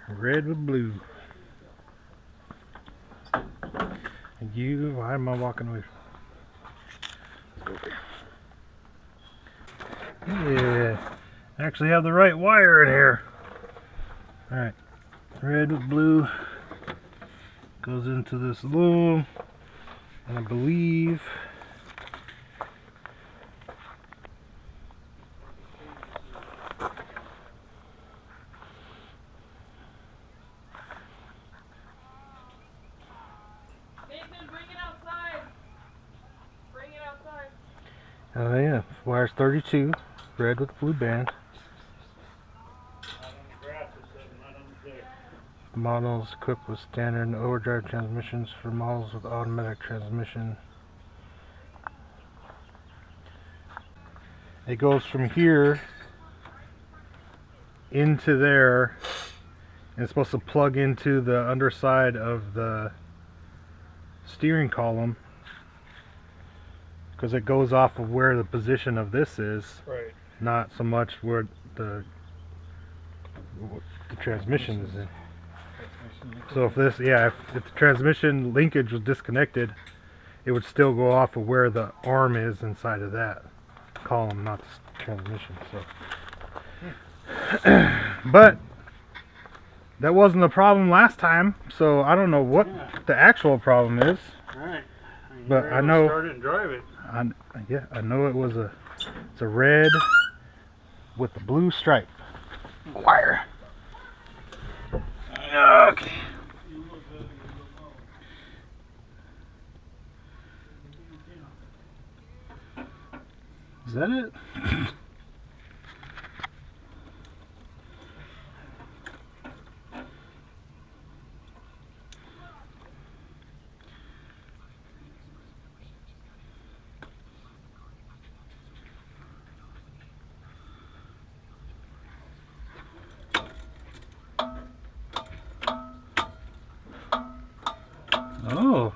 Red with blue. And you, why am I walking away? Yeah, I actually have the right wire in here. Alright, red with blue goes into this loom, and I believe Nathan, bring it outside. Bring it outside. oh yeah, wire's 32, red with blue band. Models equipped with standard and overdrive transmissions for models with automatic transmission. It goes from here into there, and it's supposed to plug into the underside of the steering column, because it goes off of where the position of this is, Right. not so much where the transmission is in. So if this, yeah, if the transmission linkage was disconnected, it would still go off of where the arm is inside of that column, not the transmission. So, but that wasn't the problem last time, so I don't know what the actual problem is. Right. But I know. Start it and drive it. Yeah, I know it was it's a red with the blue stripe wire. Okay. Is that it? Oh.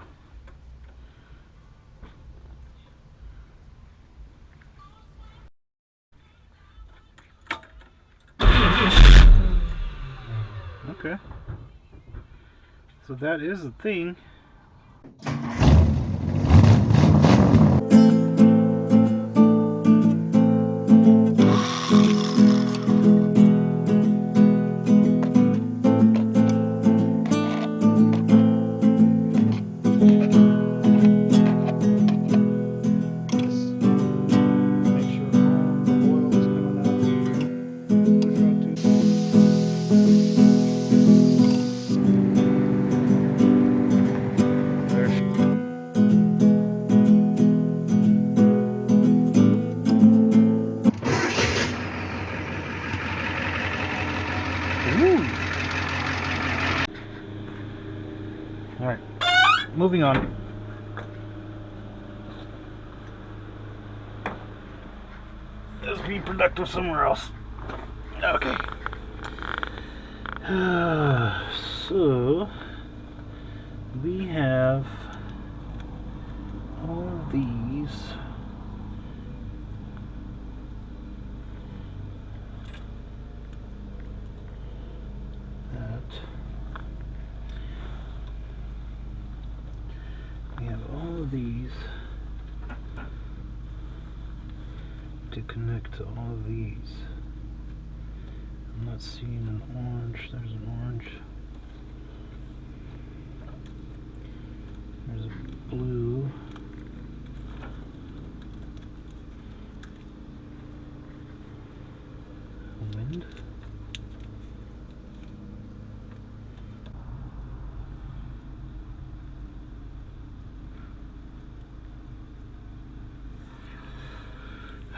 Okay. So that is the thing. Alright, moving on. Let's be productive somewhere else. Okay. So, we have all these. We have all of these to connect to all of these. I'm not seeing an orange. There's an orange. There's a blue. Wind.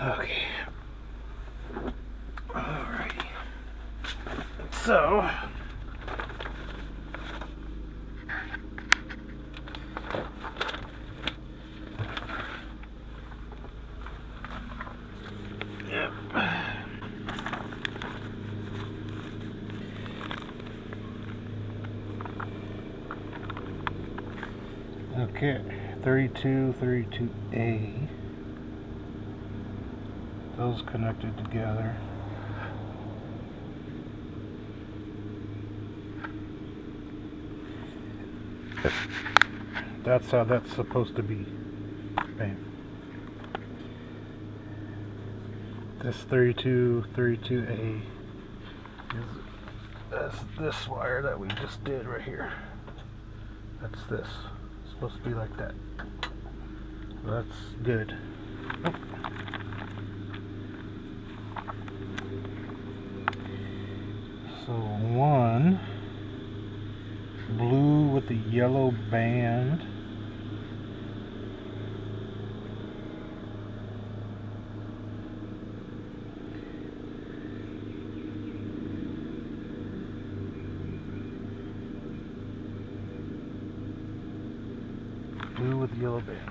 Okay. Alrighty. So, yep. Okay, 32A. Those connected together. That's how that's supposed to be. Bam. This 32A is this wire that we just did right here. That's this. It's supposed to be like that. That's good. So one blue with the yellow band. Blue with the yellow band.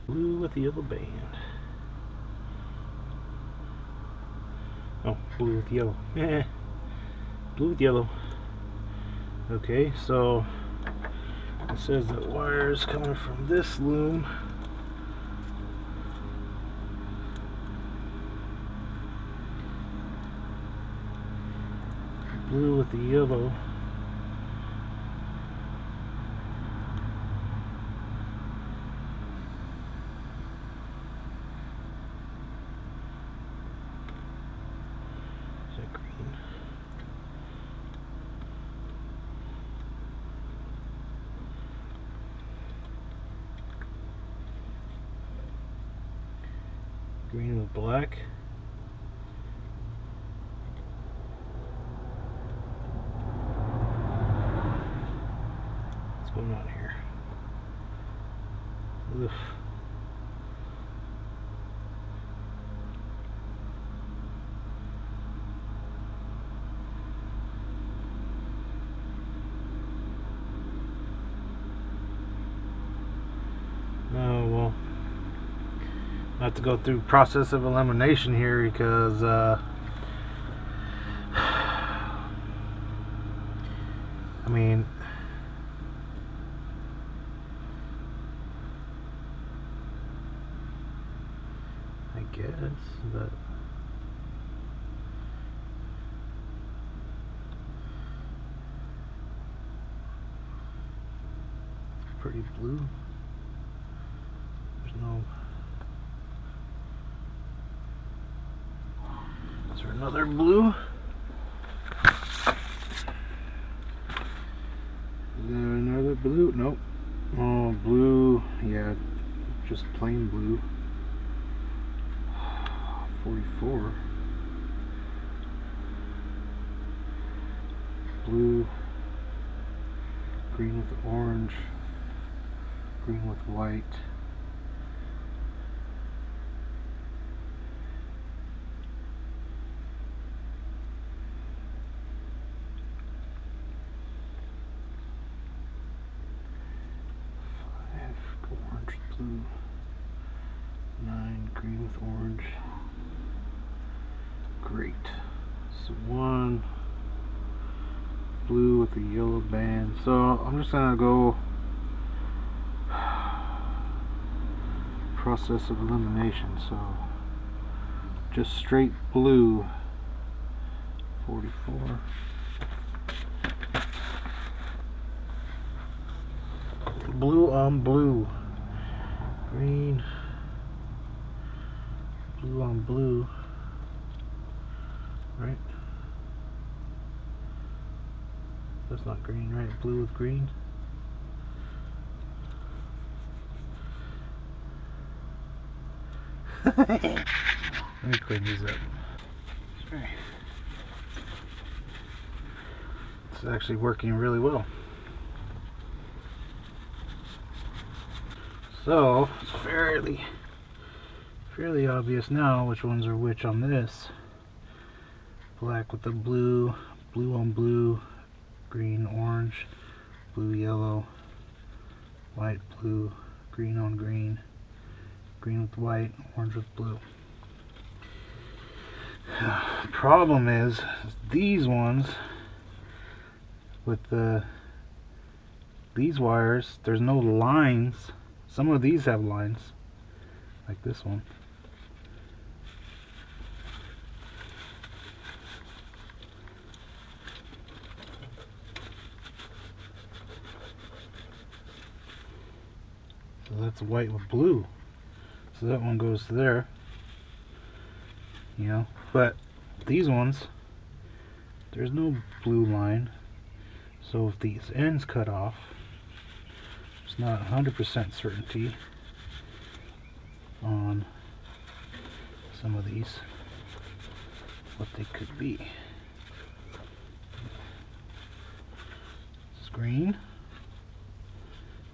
Blue with the yellow band. Oh, blue with yellow. Blue with yellow. Okay, so it says that wires coming from this loom. Blue with the yellow. Is that green? Green with black. What's going on here? Ugh. Oh well, I have to go through process of elimination here because I mean, I guess, but it's pretty blue. There's no. Is there another blue? Is there another blue? Nope. Oh, blue. Yeah, just plain blue. 44. Blue. Green with orange. Green with white. Orange, blue. 9, green with orange. Great. So one blue with the yellow band. So I'm just gonna go process of elimination. So just straight blue. 44. Blue on blue. Green. Blue on blue. Right? That's not green, right? Blue with green. Let me clean these up. Okay. It's actually working really well. So it's fairly obvious now which ones are which on this. Black with the blue, blue on blue, green, orange, blue, yellow, white, blue, green on green, green with white, orange with blue. Problem is these ones with these wires, there's no lines. Some of these have lines, like this one. So that's white with blue. So that one goes to there. You know, but these ones, there's no blue line. So if these ends cut off, it's not 100% certainty on some of these what they could be. It's green.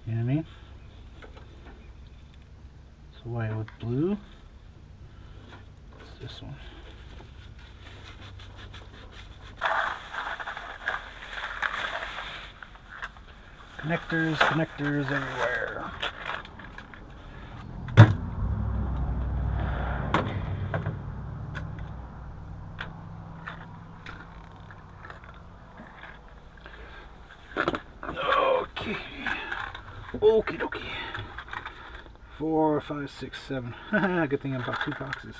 You know what I mean? It's white with blue. What's this one? Connectors everywhere. Okay. Okie dokie. 4, 5, 6, 7. Haha, good thing I bought 2 boxes.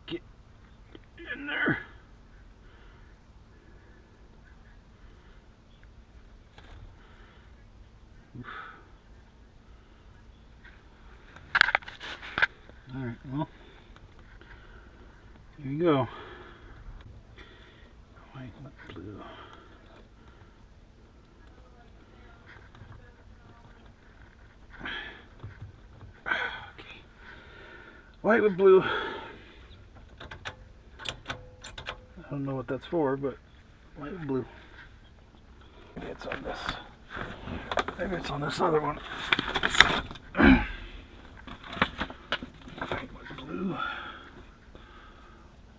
Get in there. Oof. Alright, well, here you go. White with blue. Okay. White with blue. I don't know what that's for, but white and blue. Maybe it's on this. Maybe it's on this other one. White with blue.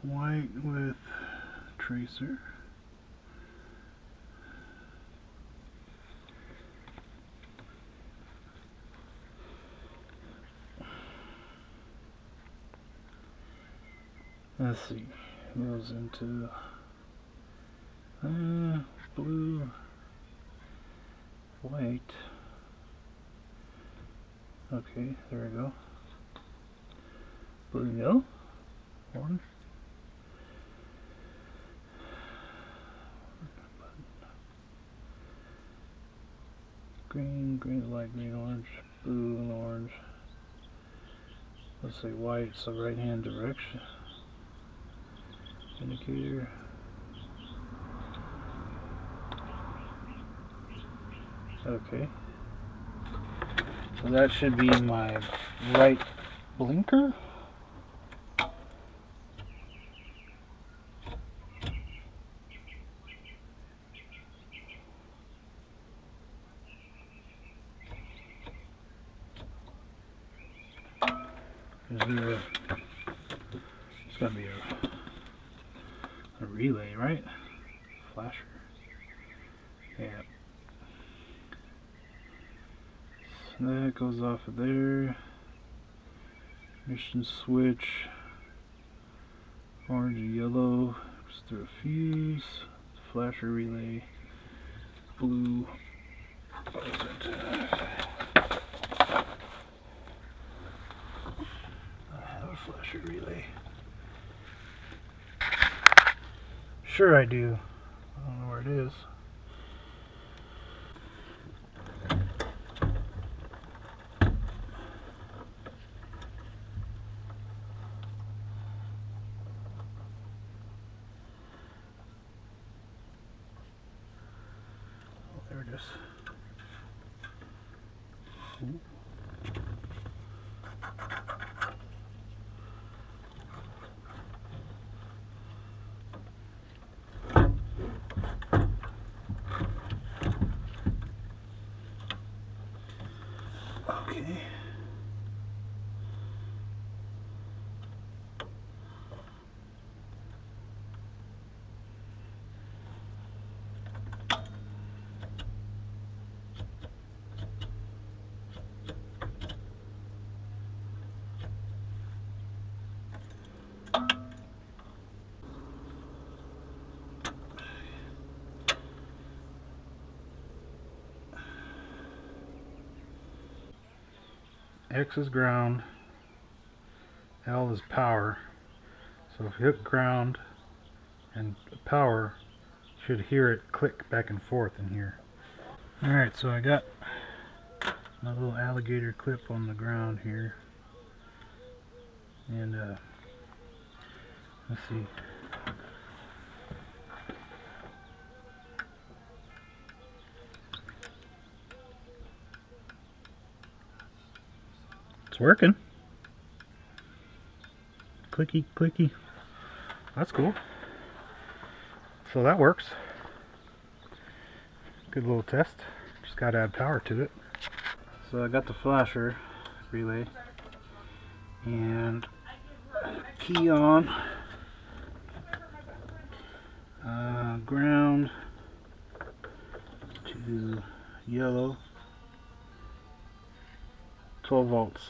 White with tracer. Let's see. Goes into blue, white. Okay, there we go. Blue, yellow, orange. Green, green, light green, orange, blue, and orange. Let's say white, so right hand direction. Indicator. Okay. So that should be my right blinker. There's gotta be a relay, right? Flasher. Yeah. So that goes off of there. Mission switch. Orange and yellow. Goes through a fuse. Flasher relay. Blue. Goes into I have a flasher relay. Sure I do. I don't know where it is. Oh, there it is. Ooh. Okay. X is ground, L is power. So if you hit ground and power, you should hear it click back and forth in here. Alright, so I got my little alligator clip on the ground here. And let's see. It's working. Clicky, clicky. That's cool. So that works. Good little test. Just gotta add power to it. So I got the flasher relay and key on. Ground to yellow. 12 volts.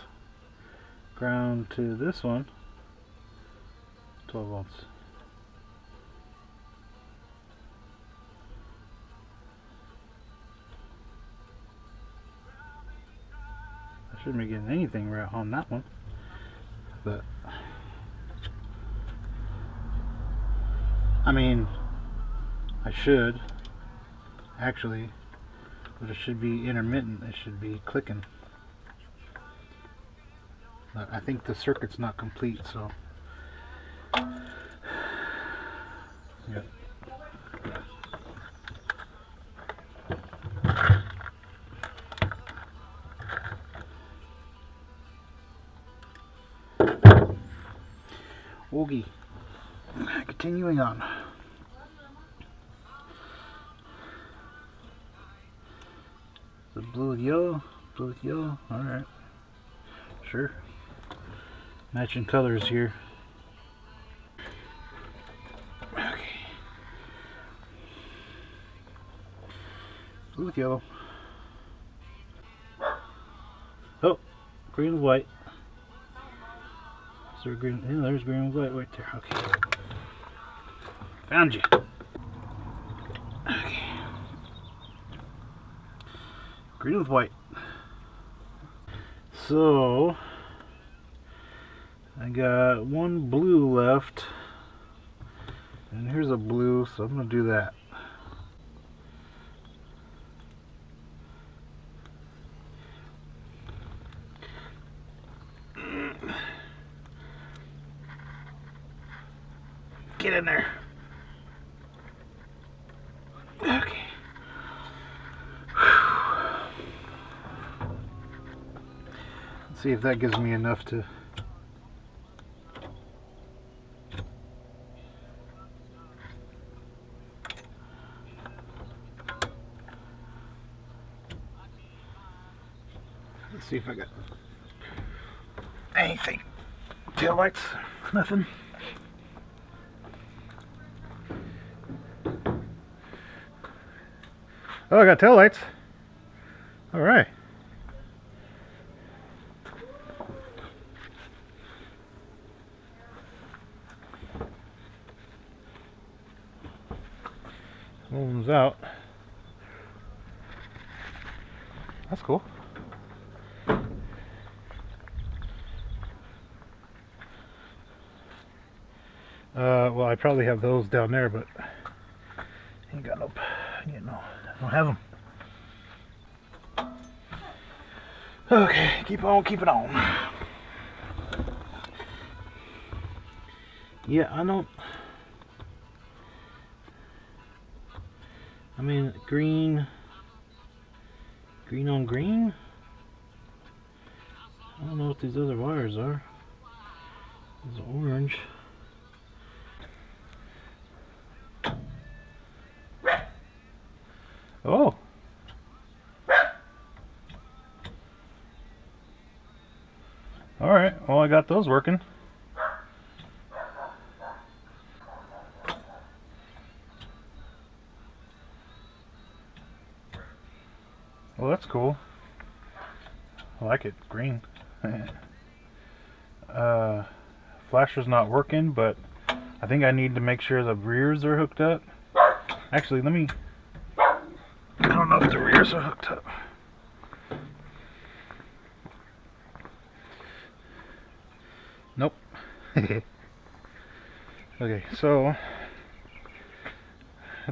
Ground to this one. 12 volts. I shouldn't be getting anything right on that one, but I mean, I should actually, but it should be intermittent. It should be clicking. But I think the circuit's not complete, so yeah. Oogie. Continuing on. The blue with yellow, blue with yellow. Alright. Sure. Matching colors here. Okay. Blue with yellow. Oh, green with white. Is there green? Yeah, there's green with white right there. Okay. Found you. Okay. Green with white. So I got one blue left, and here's a blue, so I'm gonna do that. Get in there. Okay. Let's see if that gives me enough to. Let's see if I got anything. Taillights? Nothing. Oh, I got taillights. Alright. One one's out. That's cool. Well, I probably have those down there, but ain't got no, you know, I don't have them. Okay, keep on keeping on. Yeah, I don't. I mean, green on green? I don't know what these other wires are. It's orange. Oh. Alright, well I got those working. Well, that's cool. I like it, green. Flasher's not working, but I think I need to make sure the rears are hooked up. Actually, let me... I don't know if the rears are hooked up. Okay, so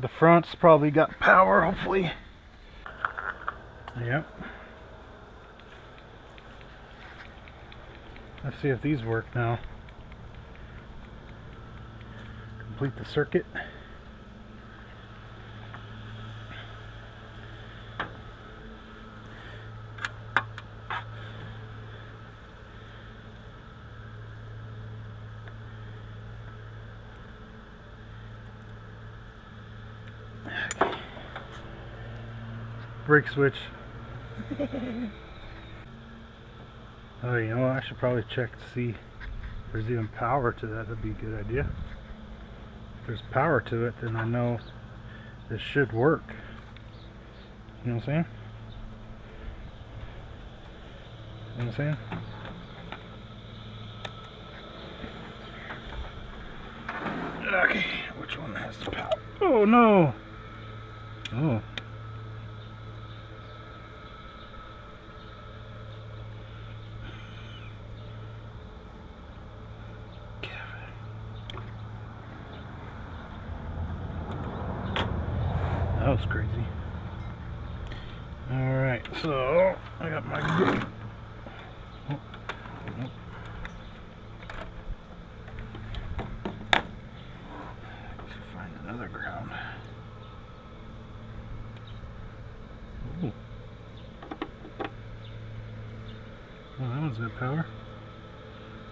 the front's probably got power, hopefully. Yep. Let's see if these work now. Complete the circuit. Brake switch. Oh, you know what? I should probably check to see if there's even power to that. That'd be a good idea. If there's power to it, then I know this should work. You know what I'm saying? You know what I'm saying? Okay, which one has the power? Oh no! Oh. That was crazy. Alright, so I got my good. Oh, nope. Let's find another ground. Ooh. Oh, that one's got power.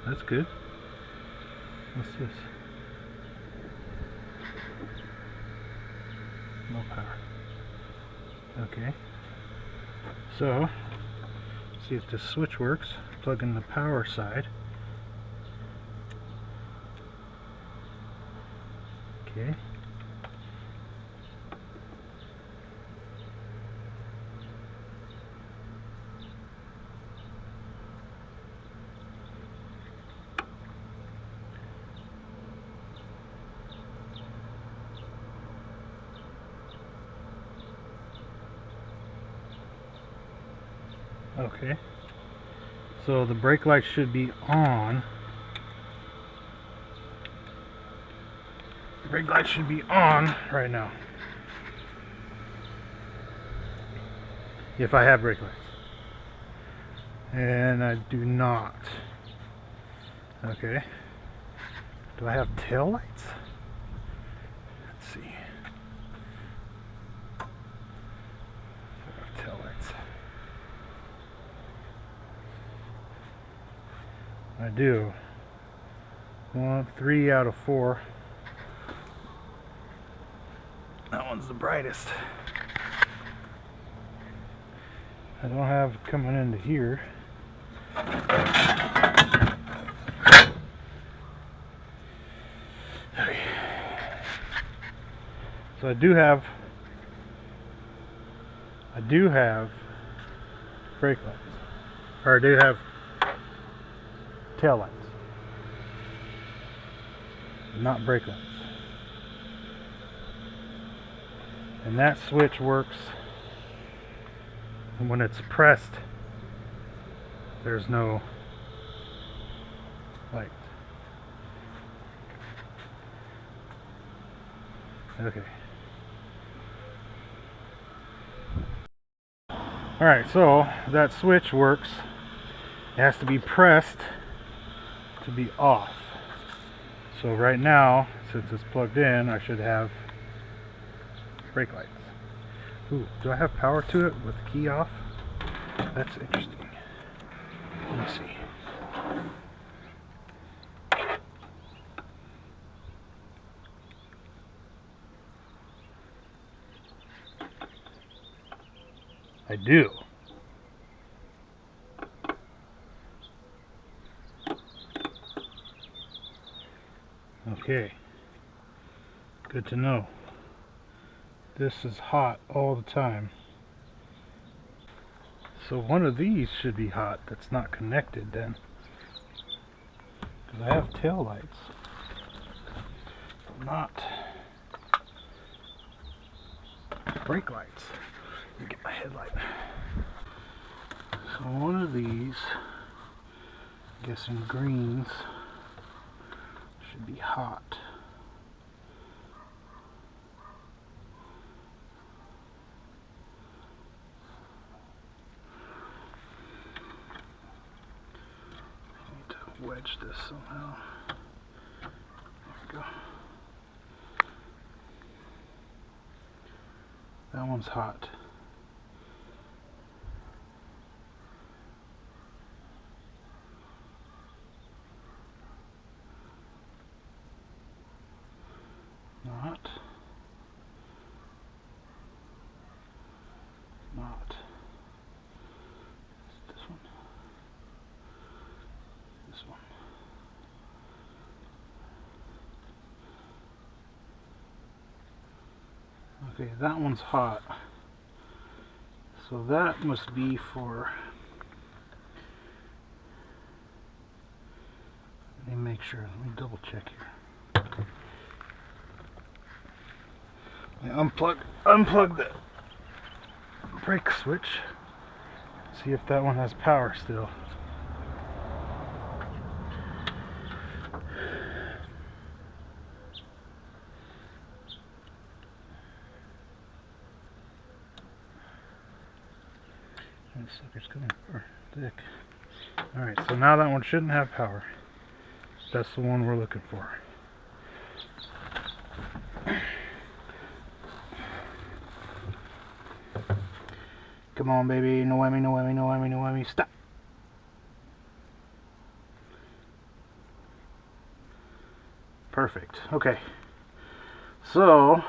That's good. What's this? No power. Okay. So, see if this switch works. Plug in the power side. Okay. Okay. So the brake light should be on. The brake light should be on right now. If I have brake lights. And I do not. Okay. Do I have tail lights? Let's see. I have tail lights. I do. 3 out of 4. That one's the brightest. I don't have coming into here. Okay. So I do have brake lights. Or I do have tail lights. Not brake lights. And that switch works when it's pressed. There's no light. Okay. Alright, so that switch works. It has to be pressed to be off. So right now, since it's plugged in, I should have brake lights. Ooh, do I have power to it with the key off? That's interesting. Let me see. I do. Okay. Good to know. This is hot all the time. So one of these should be hot that's not connected then. Because I have tail lights. Not brake lights. Let me get my headlight. So one of these, I'm guessing greens, should be hot. I need to wedge this somehow. There we go. That one's hot. Not. This one. This one. Okay, that one's hot. So that must be for... Let me make sure. Let me double check here. Unplug the brake switch. See if that one has power still. This sucker's coming for thick. Alright, so now that one shouldn't have power. That's the one we're looking for. Come on, baby. No whammy, no whammy, no whammy, no whammy. Stop. Perfect. Okay. So,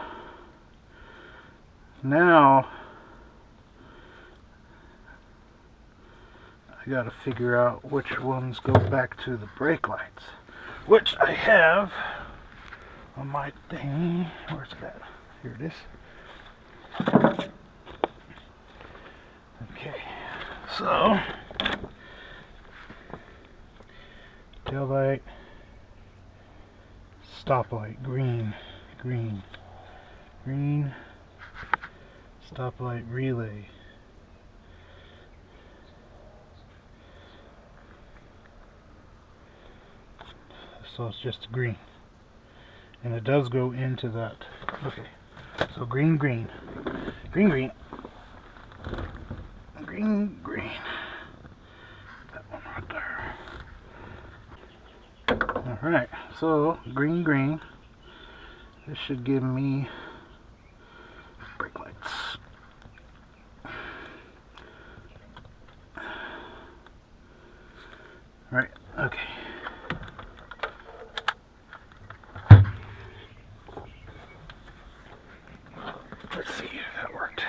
now I gotta figure out which ones go back to the brake lights, which I have on my thing. Where's it at? Here it is. Okay, so taillight, stoplight, green, green, green, stoplight, relay. So it's just green, and it does go into that. Okay, so green, green, green, green, green, green. That one right there. All right, so green, green. This should give me brake lights. All right. Okay. Let's see if that worked.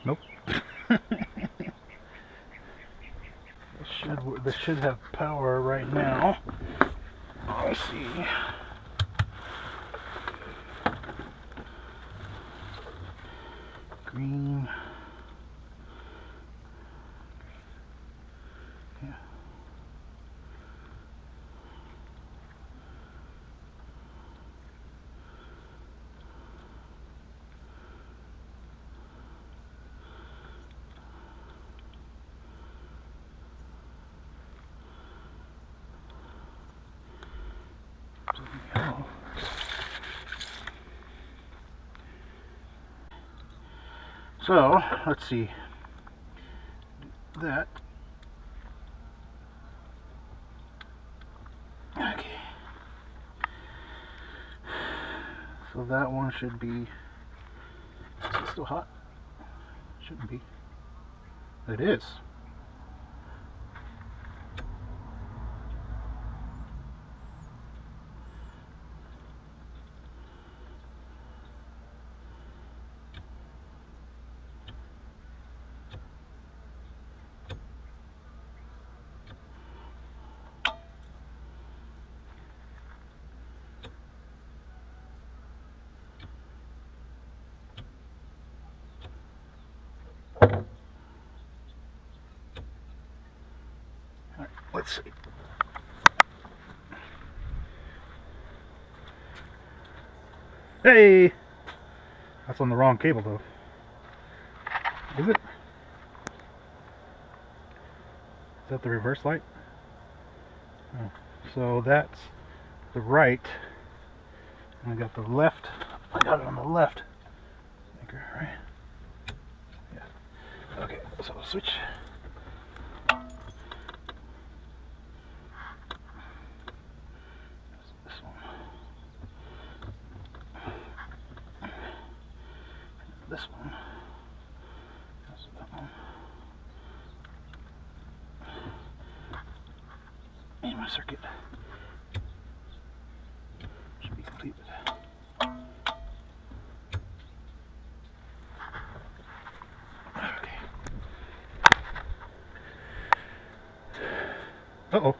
Nope. This should have power right now. Let's see. Green. Yeah. Oh. So, let's see. That. Okay. So that one should be. Is it still hot? Shouldn't be. It is. Let's see. Hey! That's on the wrong cable though. Is it? Is that the reverse light? Oh. So that's the right. I got the left. I got it on the left. Right? Yeah. Okay, so switch. This one. This one. That's that one. And my circuit should be completed. Okay. Uh-oh.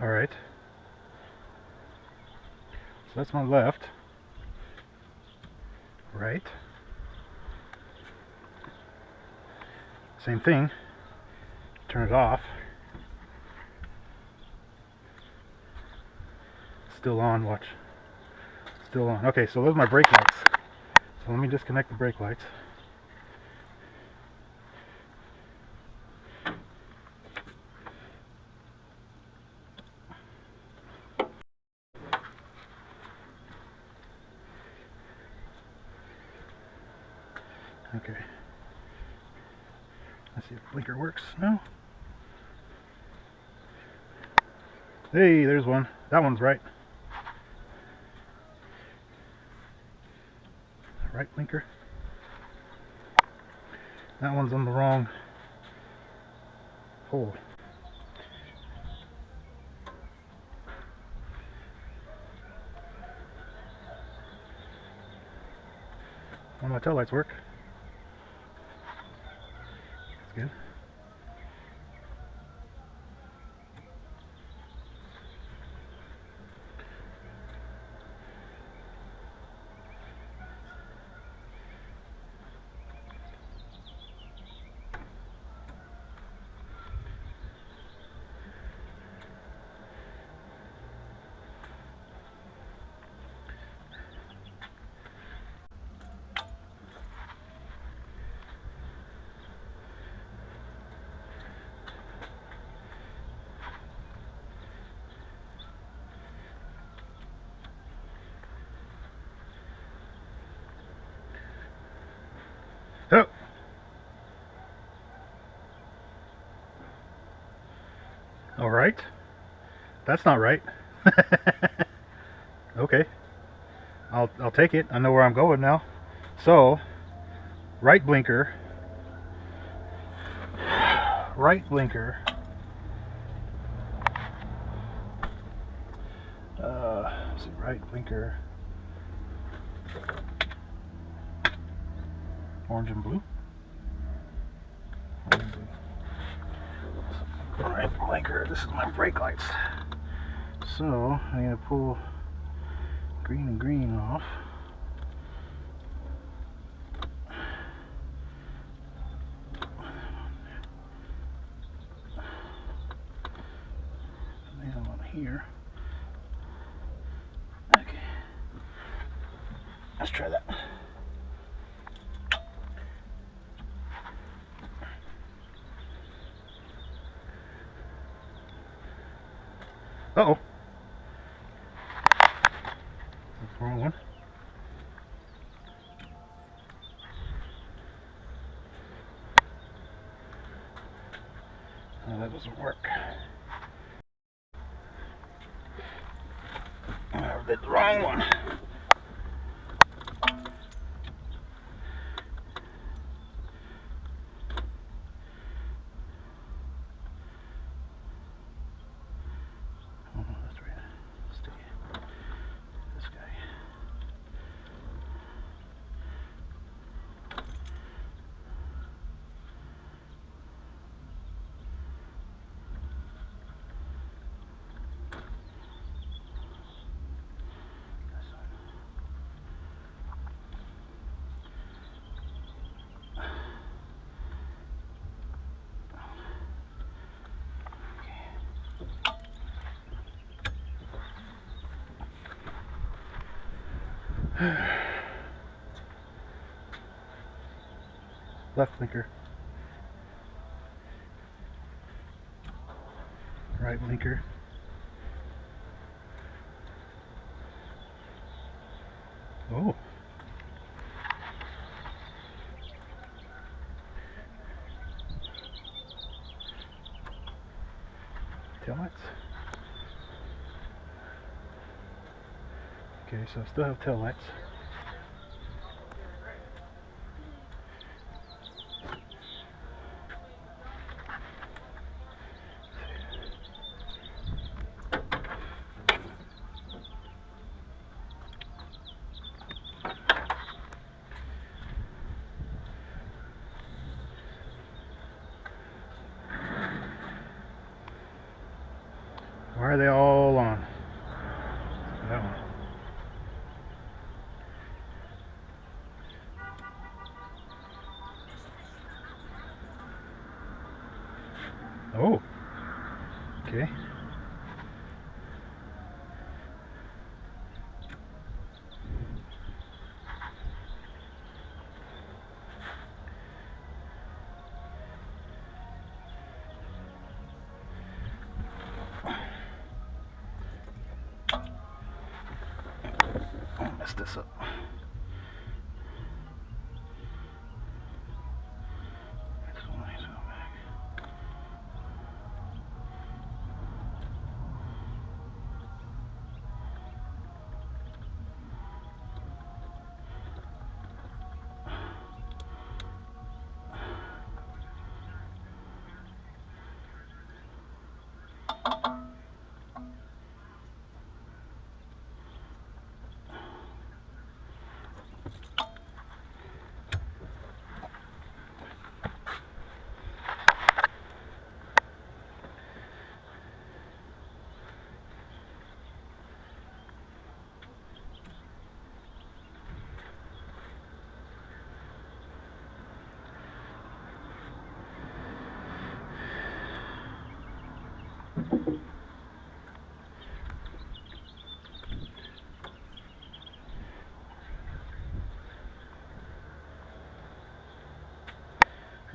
Alright. So that's my left. Right. Same thing. Turn it off. Still on, watch. Still on. Okay, so those are my brake lights. So let me disconnect the brake lights. Okay. Let's see if the blinker works now. Hey, there's one. That one's right. Right blinker. That one's on the wrong hole. One of my taillights work. That's good. Oh! Alright. That's not right. Okay. I'll take it. I know where I'm going now. So, right blinker. Right blinker. Let's see, right blinker. Orange and blue. Orange and blue. Right blinker. This is my brake lights. So I'm gonna pull green and green off. And on here. Okay. Let's try that. Uh-oh. That's the wrong one. Oh, that doesn't work. I did the wrong one. Oh, that's right. Stay. This guy. This one. Left blinker. Right blinker. Oh. Taillights. Okay, so I still have taillights. Why are they all on? That one. Oh. Okay. I messed this up.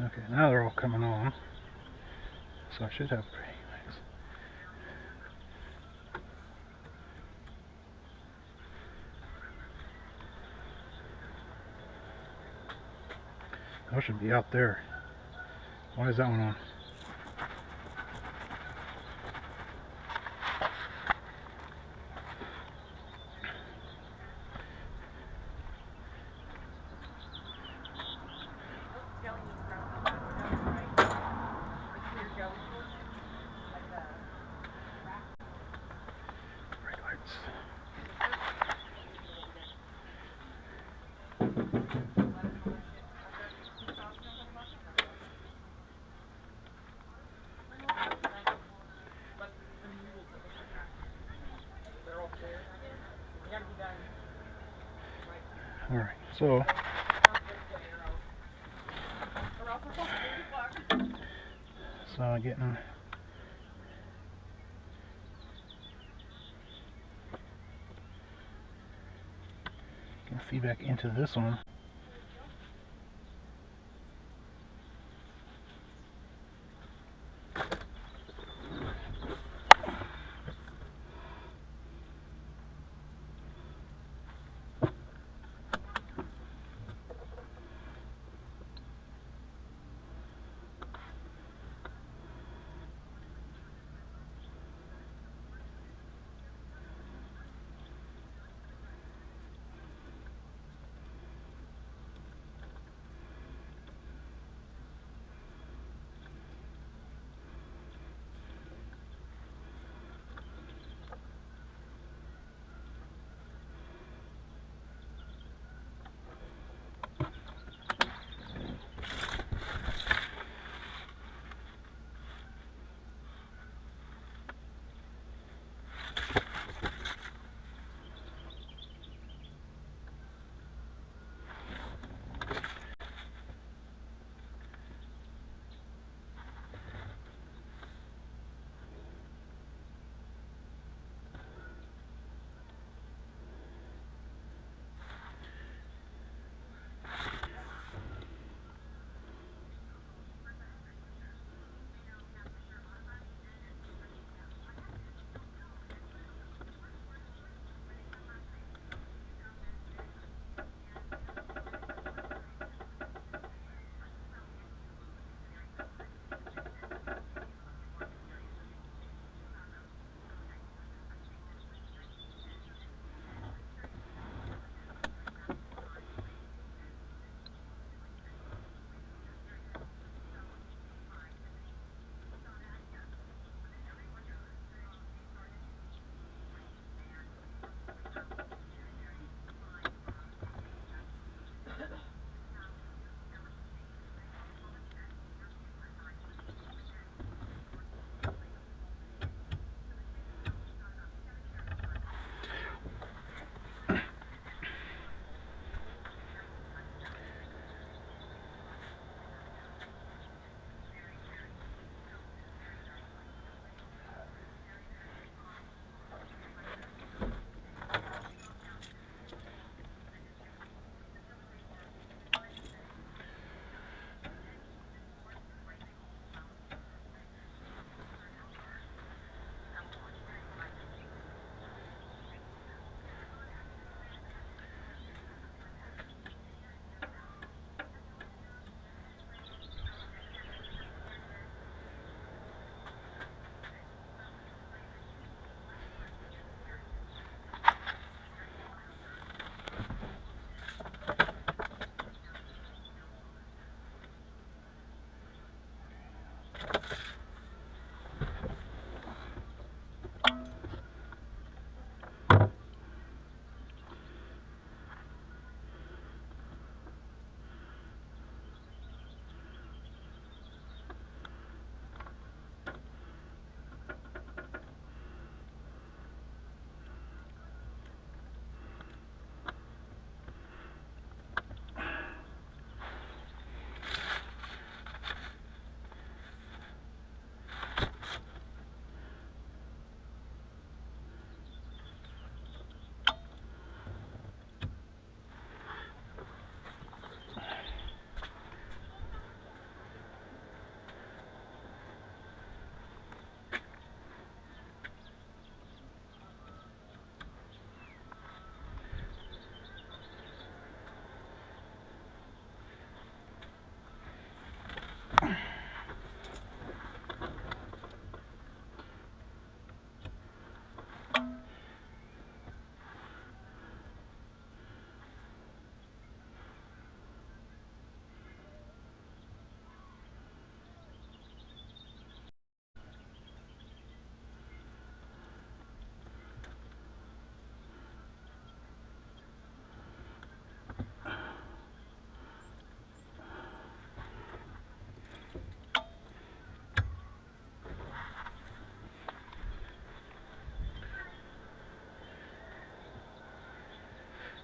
Okay, now they're all coming on. So I should have brake lights. Those should be out there. Why is that one on? Brake lights. But the mules that look like that. They're all clear. They gotta be done. Like, Alright, so not with the arrow. Or else it's all weird fuck. so I'm getting feedback into this one.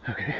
Okay.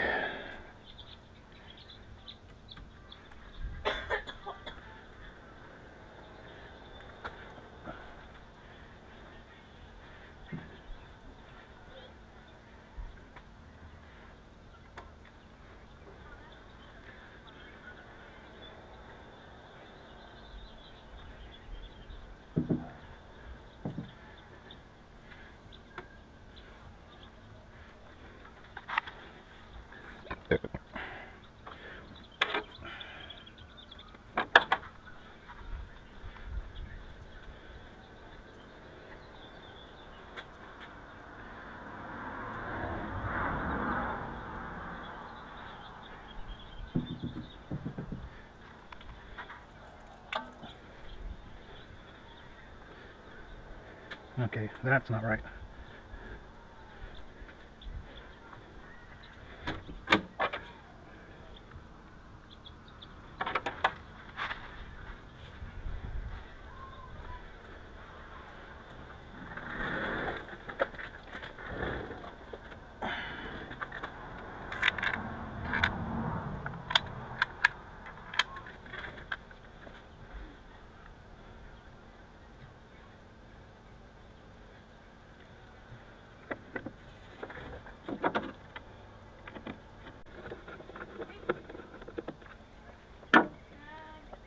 Okay, that's not right.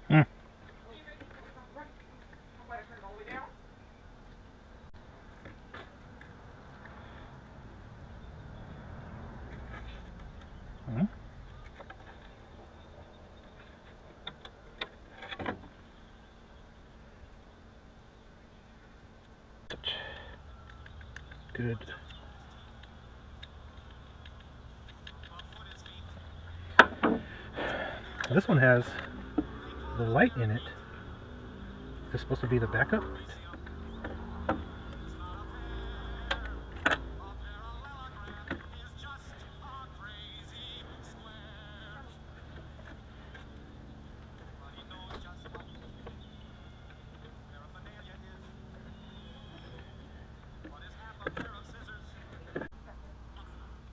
Mm. How about I turn it all the way down? Mm. Good. This one has the light in it. Is this supposed to be the backup?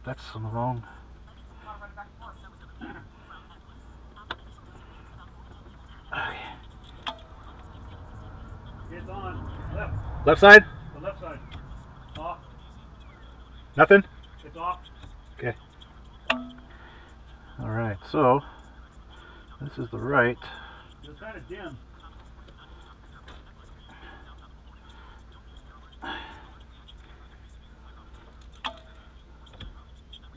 That's on the wrong. I'll run it back and forth. Okay. It's on. Left. Left side? The left side. Off. Nothing? It's off. Okay. Alright, so this is the right. It was kind of dim.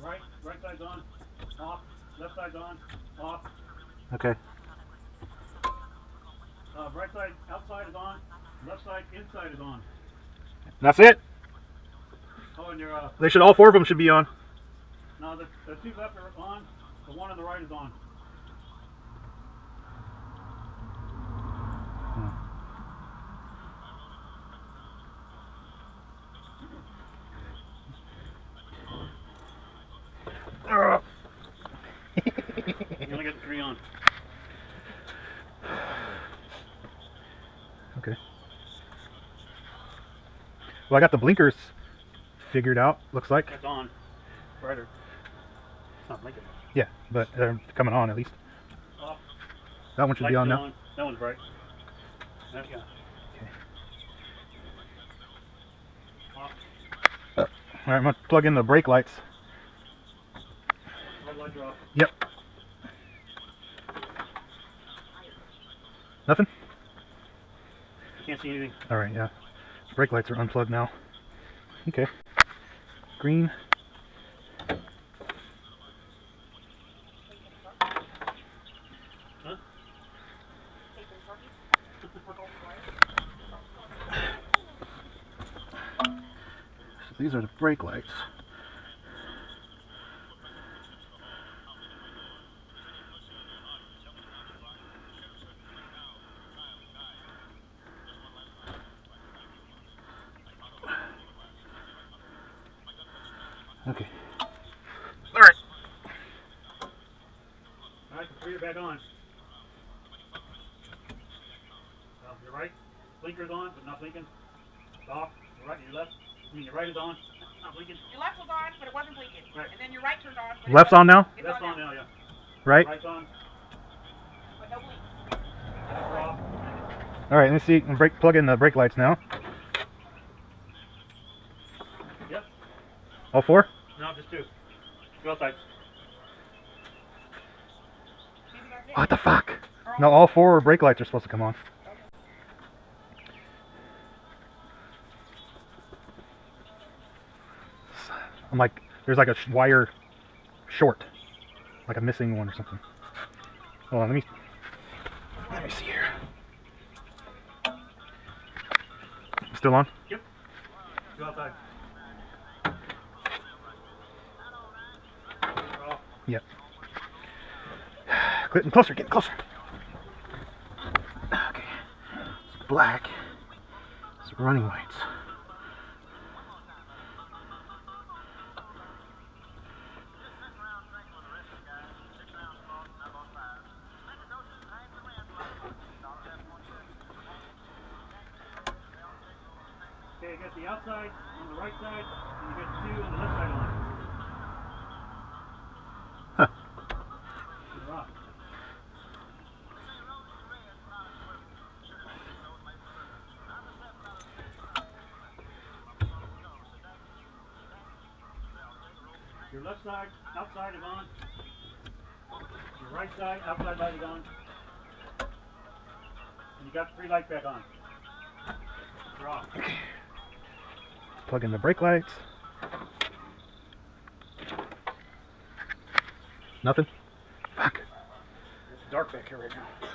Right. Right side's on. Off. Left side's on. Off. Okay. Right side outside is on. Left side inside is on. That's it? Oh, and your They should, all four of them should be on. no, the two left are on. The one on the right is on. You only get three on. Okay. Well, I got the blinkers figured out, looks like. That's on. Brighter. It's not blinking. Yeah, but they're coming on at least. Off. That one should Light's be on still now. on. That one's bright. Yeah. Okay. Off. Alright, I'm gonna plug in the brake lights. Red lights are off. Yep. Nothing? Can't see anything. Alright, yeah. Brake lights are unplugged now. Okay. Green. Huh? Take them shorties. Work all these wires. So these are the brake lights. Okay. Alright. Alright, the three are back on. Your right. Blinker's on, but not blinking. It's off. Your right, your left. I mean, your right is on. Not blinking. Your left was on, but it wasn't blinking. Right. And then your right turned on. But Left's on now? It's Left's on on now. now, yeah. Right? Right's on. But no blink. We're off. Alright, let's see. Plug in the brake lights now. Yep. All four? No, just two. Two outside. See if you guys did. What the fuck? No, all four brake lights are supposed to come on. I'm like, there's like a wire short. Like a missing one or something. Hold on, let me see here. Still on? Yep. Two outside. We're off. Yep. Getting closer, getting closer. Okay. It's black. It's running lights. Okay, you got the outside on the right side, and you got two on the left side on. Huh. We're off. Your left side, outside is on. Your right side, outside light is on. And you got the three lights back on. We're off. Okay. Plug in the brake lights. Nothing? Fuck. It's dark back here right now.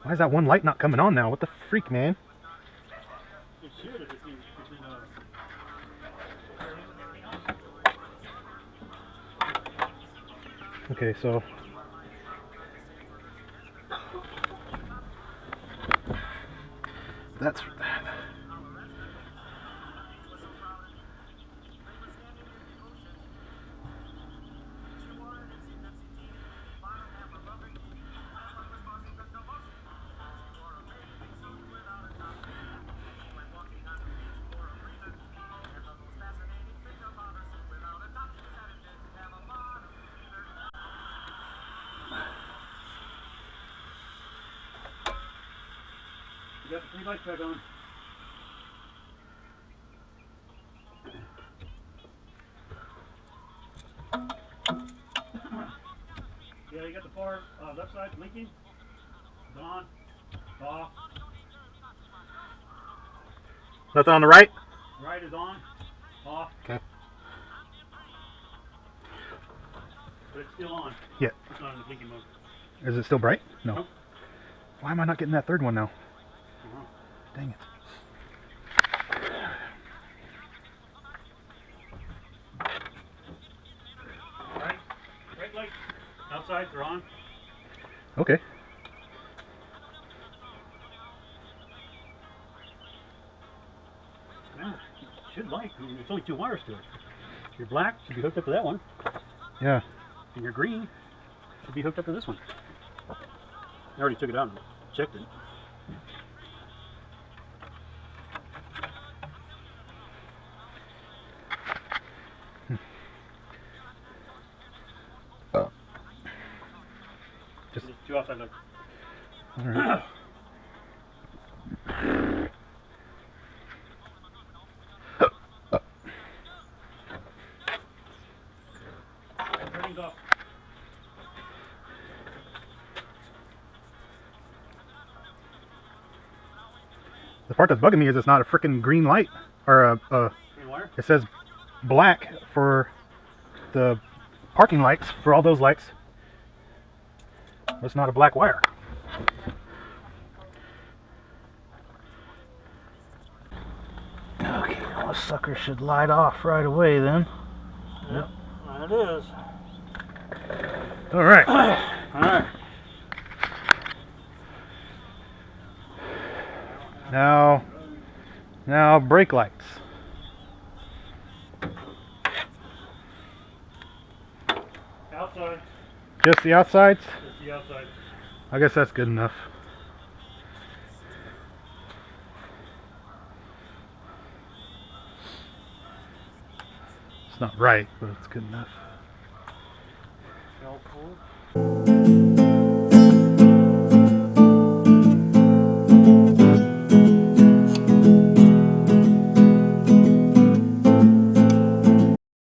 Why is that one light not coming on now? What the freak, man? It should if it's in Okay, so that's You got the three lights back on. Yeah, you got the far left side blinking. It's on. Off. nothing on the right? Right is on. Off. Okay. But it's still on. Yeah. It's not in the blinking mode. Is it still bright? No. Nope. Why am I not getting that third one now? Uh-huh. Dang it. Right. Right lights. Outside, they're on. Okay. Yeah, it should light. I mean, there's only two wires to it. Your black should be hooked up to that one. Yeah. And your green should be hooked up to this one. I already took it out and checked it. Just There's two outside lights. all right. Everything's off. The part that's bugging me is it's not a freaking green light or Green wire. it says black for the parking lights for all those lights. It's not a black wire. Okay, well, this sucker should light off right away then. Yep. That is. All right. Alright. Now brake lights. Outside. Just the outsides? Just the outside. I guess that's good enough. It's not right, but it's good enough. Helpful.